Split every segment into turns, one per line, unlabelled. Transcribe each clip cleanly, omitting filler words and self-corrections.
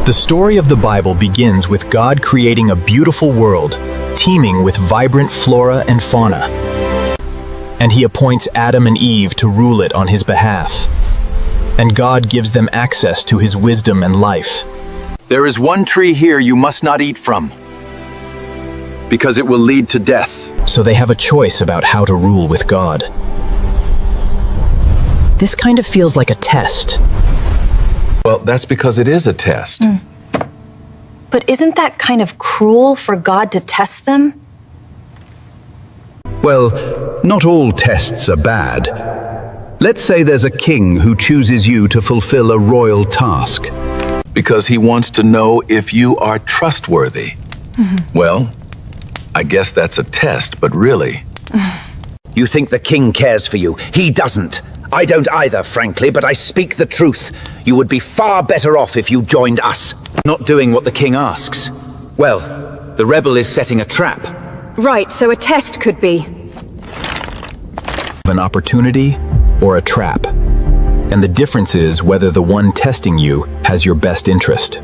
The story of the Bible begins with God creating a beautiful world, teeming with vibrant flora and fauna. And he appoints Adam and Eve to rule it on his behalf. And God gives them access to his wisdom and life.
There is one tree here you must not eat from, because it will lead to death.
So they have a choice about how to rule with God. This kind of feels like a test.
Well, that's because it is a test.
But isn't that kind of cruel for God to test them?
Well, not all tests are bad. Let's say there's a king who chooses you to fulfill a royal task.
Because he wants to know if you are trustworthy. Well, I guess that's a test, but really.
You think the king cares for you. He doesn't. I don't either, frankly, but I speak the truth. You would be far better off if you joined us.
Not doing what the king asks. Well, the rebel is setting a trap.
Right, so a test could be.
An opportunity or a trap. And the difference is whether the one testing you has your best interest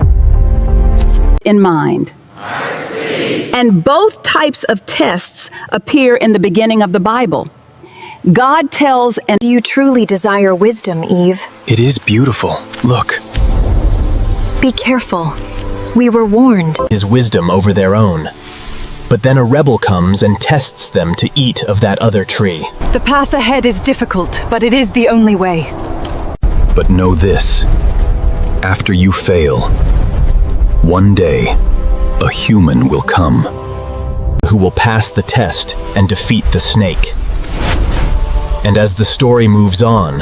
in mind. And both types of tests appear in the beginning of the Bible. God tells, and
do you truly desire wisdom, Eve?
It is beautiful. Look.
Be careful. We were warned.
His wisdom over their own. But then a rebel comes and tests them to eat of that other tree.
The path ahead is difficult, but it is the only way.
But know this. After you fail, one day, a human will come who will pass the test and defeat the snake. And as the story moves on,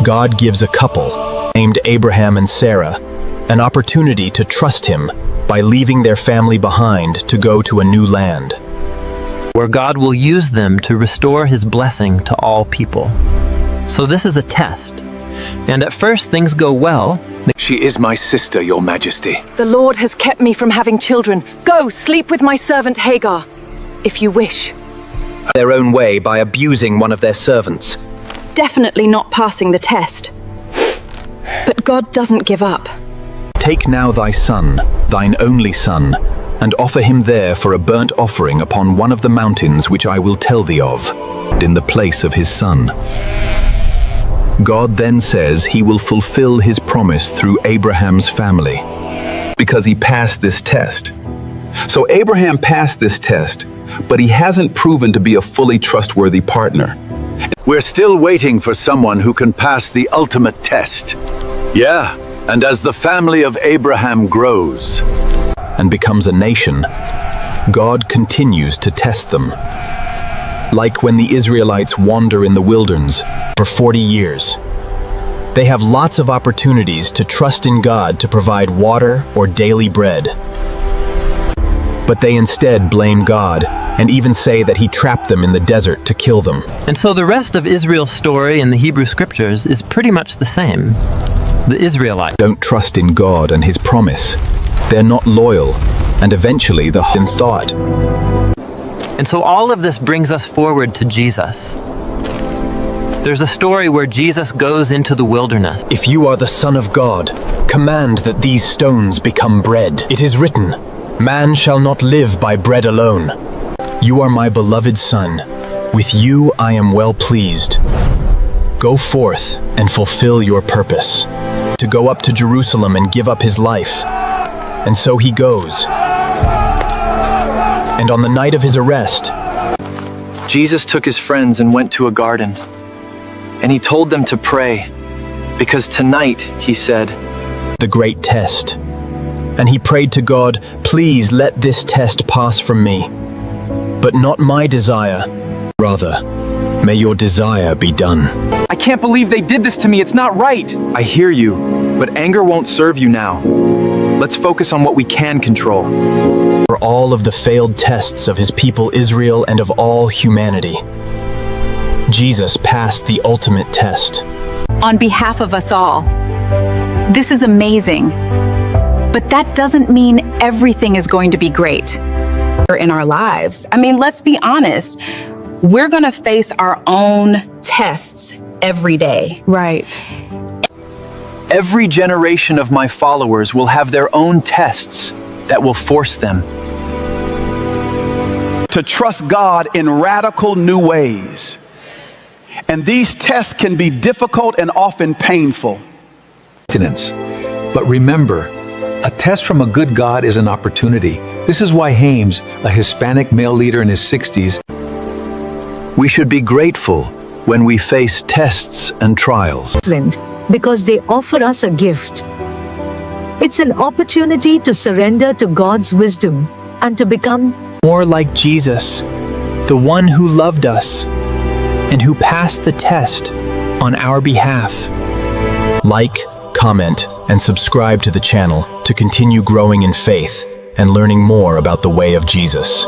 God gives a couple, named Abraham and Sarah, an opportunity to trust him by leaving their family behind to go to a new land,
where God will use them to restore his blessing to all people. So this is a test. And at first things go well.
She is my sister, Your Majesty.
The Lord has kept me from having children. Go, sleep with my servant Hagar, if you wish.
Their own way by abusing one of their servants.
Definitely not passing the test. But God doesn't give up.
Take now thy son, thine only son, and offer him there for a burnt offering upon one of the mountains which I will tell thee of, in the place of his son. God then says he will fulfill his promise through Abraham's family, because he passed this test.
So Abraham passed this test, but he hasn't proven to be a fully trustworthy partner. We're still waiting for someone who can pass the ultimate test. Yeah, and as the family of Abraham grows
and becomes a nation, God continues to test them. Like when the Israelites wander in the wilderness for 40 years. They have lots of opportunities to trust in God to provide water or daily bread. But they instead blame God and even say that he trapped them in the desert to kill them.
And so the rest of Israel's story in the Hebrew scriptures is pretty much the same. The Israelites
don't trust in God and his promise. They're not loyal, and eventually the whole thought.
And so all of this brings us forward to Jesus. There's a story where Jesus goes into the wilderness.
If you are the Son of God, command that these stones become bread. It is written, man shall not live by bread alone. You are my beloved Son. With you I am well pleased. Go forth and fulfill your purpose. To go up to Jerusalem and give up his life. And so he goes. And on the night of his arrest,
Jesus took his friends and went to a garden. And he told them to pray, because tonight, he said,
the great test. And he prayed to God, please let this test pass from me. But not my desire. Rather, may your desire be done.
I can't believe they did this to me. It's not right. I hear you, but anger won't serve you now. Let's focus on what we can control.
For all of the failed tests of his people Israel and of all humanity, Jesus passed the ultimate test.
On behalf of us all, this is amazing. But that doesn't mean everything is going to be great
in our lives. I mean, let's be honest. We're going to face our own tests every day.
Right.
Every generation of my followers will have their own tests that will force them
to trust God in radical new ways. And these tests can be difficult and often painful.
But remember, a test from a good God is an opportunity. This is why Hames, a Hispanic male leader in his 60s,
We should be grateful when we face tests and trials.
Because they offer us a gift. It's an opportunity to surrender to God's wisdom and to become
more like Jesus, the one who loved us and who passed the test on our behalf.
Like, comment, and subscribe to the channel to continue growing in faith and learning more about the way of Jesus.